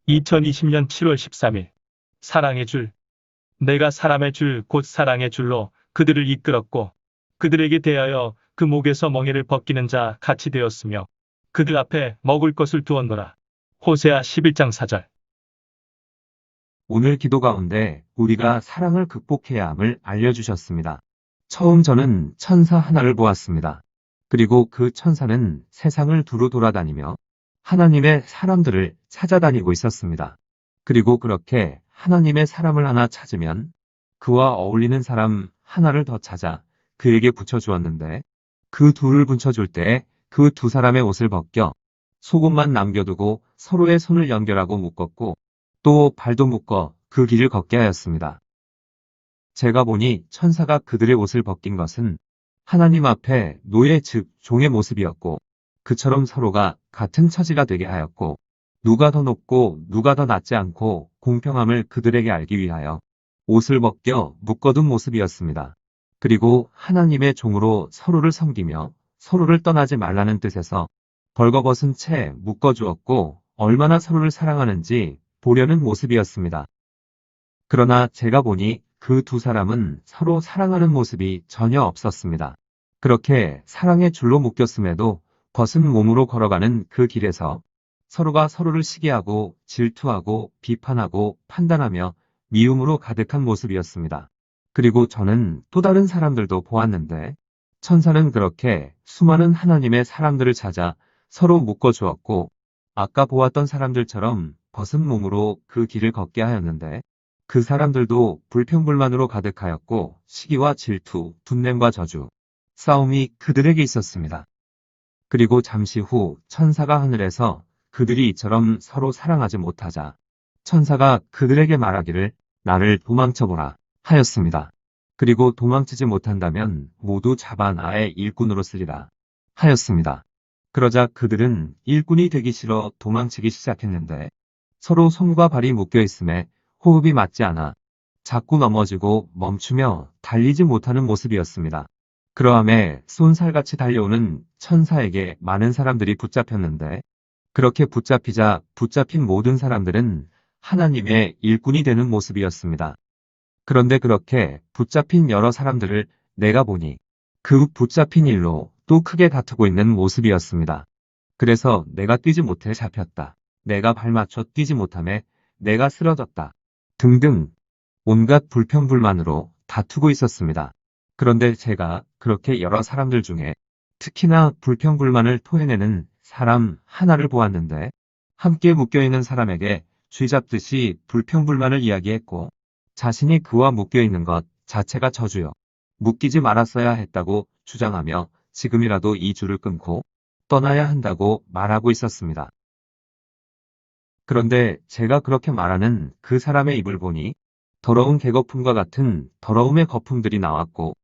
2020년 7월 13일. 사랑의 줄. 내가 사람의 줄, 곧 사랑의 줄로 그들을 이끌었고, 그들에게 대하여 그 목에서 멍에를 벗기는 자 같이 되었으며, 그들 앞에 먹을 것을 두었노라. 호세아 11장 4절. 오늘 기도 가운데 우리가 사랑을 극복해야 함을 알려주셨습니다. 처음 저는 천사 하나를 보았습니다. 그리고 그 천사는 세상을 두루 돌아다니며 하나님의 사람들을 찾아다니고 있었습니다. 그리고 그렇게 하나님의 사람을 하나 찾으면 그와 어울리는 사람 하나를 더 찾아 그에게 붙여주었는데, 그 둘을 붙여줄 때 그 두 사람의 옷을 벗겨 속옷만 남겨두고 서로의 손을 연결하고 묶었고 또 발도 묶어 그 길을 걷게 하였습니다. 제가 보니 천사가 그들의 옷을 벗긴 것은 하나님 앞에 노예 즉 종의 모습이었고, 그처럼 서로가 같은 처지가 되게 하였고, 누가 더 높고 누가 더 낮지 않고 공평함을 그들에게 알기 위하여 옷을 벗겨 묶어둔 모습이었습니다. 그리고 하나님의 종으로 서로를 섬기며 서로를 떠나지 말라는 뜻에서 벌거벗은 채 묶어주었고, 얼마나 서로를 사랑하는지 보려는 모습이었습니다. 그러나 제가 보니 그 두 사람은 서로 사랑하는 모습이 전혀 없었습니다. 그렇게 사랑의 줄로 묶였음에도 벗은 몸으로 걸어가는 그 길에서 서로가 서로를 시기하고 질투하고 비판하고 판단하며 미움으로 가득한 모습이었습니다. 그리고 저는 또 다른 사람들도 보았는데, 천사는 그렇게 수많은 하나님의 사람들을 찾아 서로 묶어주었고, 아까 보았던 사람들처럼 벗은 몸으로 그 길을 걷게 하였는데, 그 사람들도 불평불만으로 가득하였고 시기와 질투, 분냄과 저주, 싸움이 그들에게 있었습니다. 그리고 잠시 후 천사가 하늘에서 그들이 이처럼 서로 사랑하지 못하자 천사가 그들에게 말하기를 나를 도망쳐보라 하였습니다. 그리고 도망치지 못한다면 모두 잡아 나의 일꾼으로 쓰리라 하였습니다. 그러자 그들은 일꾼이 되기 싫어 도망치기 시작했는데, 서로 손과 발이 묶여 있음에 호흡이 맞지 않아 자꾸 넘어지고 멈추며 달리지 못하는 모습이었습니다. 그러함에 쏜살같이 달려오는 천사에게 많은 사람들이 붙잡혔는데, 그렇게 붙잡히자 붙잡힌 모든 사람들은 하나님의 일꾼이 되는 모습이었습니다. 그런데 그렇게 붙잡힌 여러 사람들을 내가 보니 그 붙잡힌 일로 또 크게 다투고 있는 모습이었습니다. 그래서 내가 뛰지 못해 잡혔다. 내가 발맞춰 뛰지 못함에 내가 쓰러졌다. 등등 온갖 불평불만으로 다투고 있었습니다. 그런데 제가 그렇게 여러 사람들 중에 특히나 불평불만을 토해내는 사람 하나를 보았는데, 함께 묶여있는 사람에게 쥐잡듯이 불평불만을 이야기했고, 자신이 그와 묶여있는 것 자체가 저주요 묶이지 말았어야 했다고 주장하며 지금이라도 이 줄을 끊고 떠나야 한다고 말하고 있었습니다. 그런데 제가 그렇게 말하는 그 사람의 입을 보니 더러운 개거품과 같은 더러움의 거품들이 나왔고,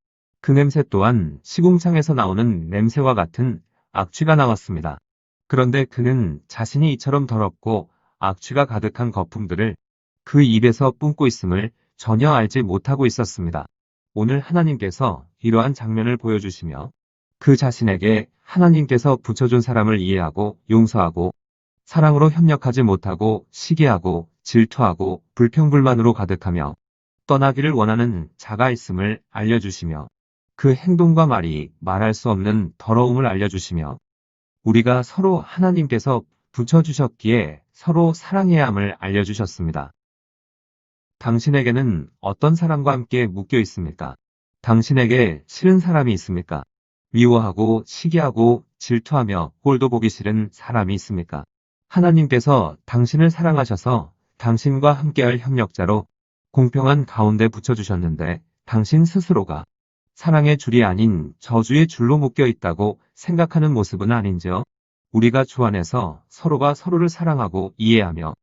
그 냄새 또한 시궁창에서 나오는 냄새와 같은 악취가 나왔습니다. 그런데 그는 자신이 이처럼 더럽고 악취가 가득한 거품들을 그 입에서 뿜고 있음을 전혀 알지 못하고 있었습니다. 오늘 하나님께서 이러한 장면을 보여주시며 그 자신에게 하나님께서 붙여준 사람을 이해하고 용서하고 사랑으로 협력하지 못하고 시기하고 질투하고 불평불만으로 가득하며 떠나기를 원하는 자가 있음을 알려주시며, 그 행동과 말이 말할 수 없는 더러움을 알려주시며, 우리가 서로 하나님께서 붙여주셨기에 서로 사랑해야 함을 알려주셨습니다. 당신에게는 어떤 사람과 함께 묶여 있습니까? 당신에게 싫은 사람이 있습니까? 미워하고 시기하고 질투하며 꼴도 보기 싫은 사람이 있습니까? 하나님께서 당신을 사랑하셔서 당신과 함께할 협력자로 공평한 가운데 붙여주셨는데, 당신 스스로가 사랑의 줄이 아닌 저주의 줄로 묶여 있다고 생각하는 모습은 아닌지요? 우리가 주 안에서 서로가 서로를 사랑하고 이해하며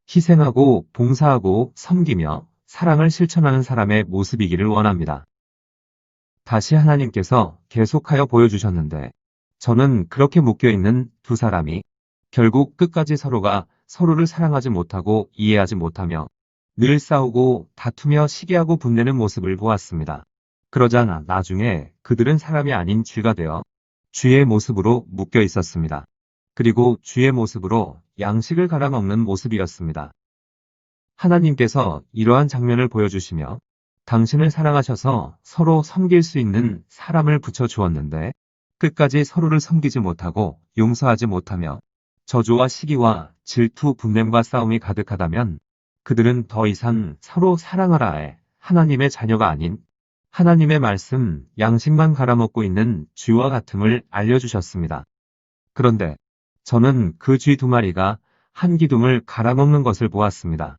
희생하고 봉사하고 섬기며 사랑을 실천하는 사람의 모습이기를 원합니다. 다시 하나님께서 계속하여 보여주셨는데, 저는 그렇게 묶여있는 두 사람이 결국 끝까지 서로가 서로를 사랑하지 못하고 이해하지 못하며 늘 싸우고 다투며 시기하고 분내는 모습을 보았습니다. 그러자 나중에 그들은 사람이 아닌 쥐가 되어 쥐의 모습으로 묶여 있었습니다. 그리고 주의 모습으로 양식을 갈아먹는 모습이었습니다. 하나님께서 이러한 장면을 보여주시며 당신을 사랑하셔서 서로 섬길 수 있는 사람을 붙여주었는데 끝까지 서로를 섬기지 못하고 용서하지 못하며 저주와 시기와 질투, 분냄과 싸움이 가득하다면 그들은 더 이상 서로 사랑하라의 하나님의 자녀가 아닌 하나님의 말씀, 양식만 갈아먹고 있는 쥐와 같음을 알려주셨습니다. 그런데 저는 그 쥐 두 마리가 한 기둥을 갈아먹는 것을 보았습니다.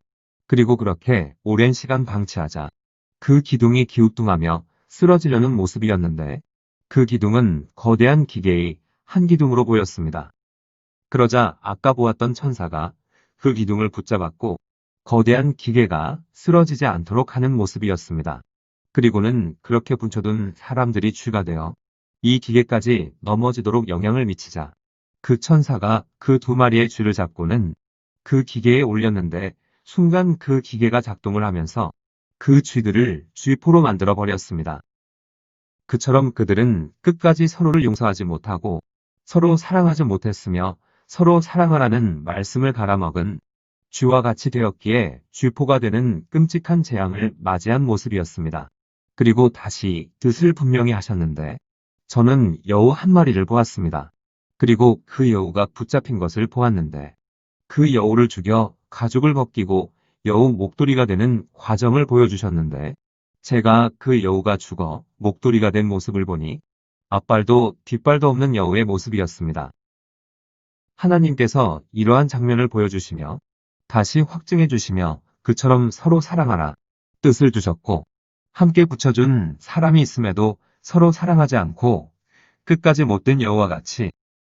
그리고 그렇게 오랜 시간 방치하자 그 기둥이 기우뚱하며 쓰러지려는 모습이었는데 그 기둥은 거대한 기계의 한 기둥으로 보였습니다. 그러자 아까 보았던 천사가 그 기둥을 붙잡았고 거대한 기계가 쓰러지지 않도록 하는 모습이었습니다. 그리고는 그렇게 붙여둔 사람들이 쥐가 되어 이 기계까지 넘어지도록 영향을 미치자 그 천사가 그 두 마리의 쥐를 잡고는 그 기계에 올렸는데 순간 그 기계가 작동을 하면서 그 쥐들을 쥐포로 만들어 버렸습니다. 그처럼 그들은 끝까지 서로를 용서하지 못하고 서로 사랑하지 못했으며 서로 사랑하라는 말씀을 갈아먹은 쥐와 같이 되었기에 쥐포가 되는 끔찍한 재앙을 맞이한 모습이었습니다. 그리고 다시 뜻을 분명히 하셨는데 저는 여우 한 마리를 보았습니다. 그리고 그 여우가 붙잡힌 것을 보았는데 그 여우를 죽여 가죽을 벗기고 여우 목도리가 되는 과정을 보여주셨는데 제가 그 여우가 죽어 목도리가 된 모습을 보니 앞발도 뒷발도 없는 여우의 모습이었습니다. 하나님께서 이러한 장면을 보여주시며 다시 확증해 주시며 그처럼 서로 사랑하라 뜻을 주셨고 함께 붙여준 사람이 있음에도 서로 사랑하지 않고 끝까지 못된 여우와 같이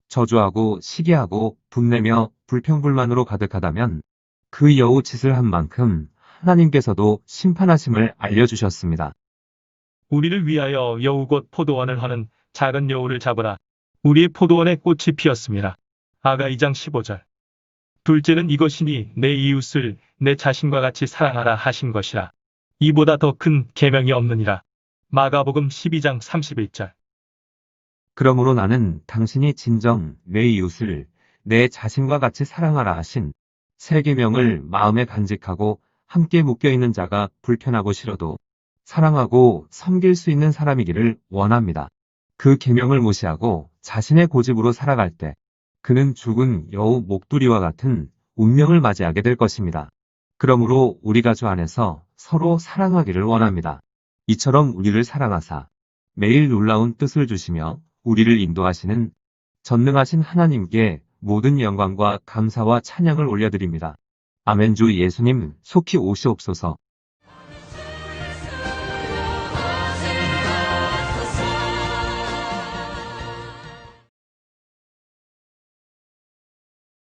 저주하고 시기하고 분내며 불평불만으로 가득하다면 그 여우 짓을 한 만큼 하나님께서도 심판하심을 알려주셨습니다. 우리를 위하여 여우 곧 포도원을 하는 작은 여우를 잡으라. 우리의 포도원에 꽃이 피었습니다. 아가 2장 15절. 둘째는 이것이니 내 이웃을 내 자신과 같이 사랑하라 하신 것이라. 이보다 더 큰 계명이 없느니라. 마가복음 12장 31절. 그러므로 나는 당신이 진정 내 이웃을 내 자신과 같이 사랑하라 하신 세 계명을 마음에 간직하고 함께 묶여있는 자가 불편하고 싫어도 사랑하고 섬길 수 있는 사람이기를 원합니다. 그 계명을 무시하고 자신의 고집으로 살아갈 때 그는 죽은 여우 목도리와 같은 운명을 맞이하게 될 것입니다. 그러므로 우리가 주 안에서 서로 사랑하기를 원합니다. 이처럼 우리를 사랑하사 매일 놀라운 뜻을 주시며 우리를 인도하시는 전능하신 하나님께 모든 영광과 감사와 찬양을 올려드립니다. 아멘. 주 예수님 속히 오시옵소서.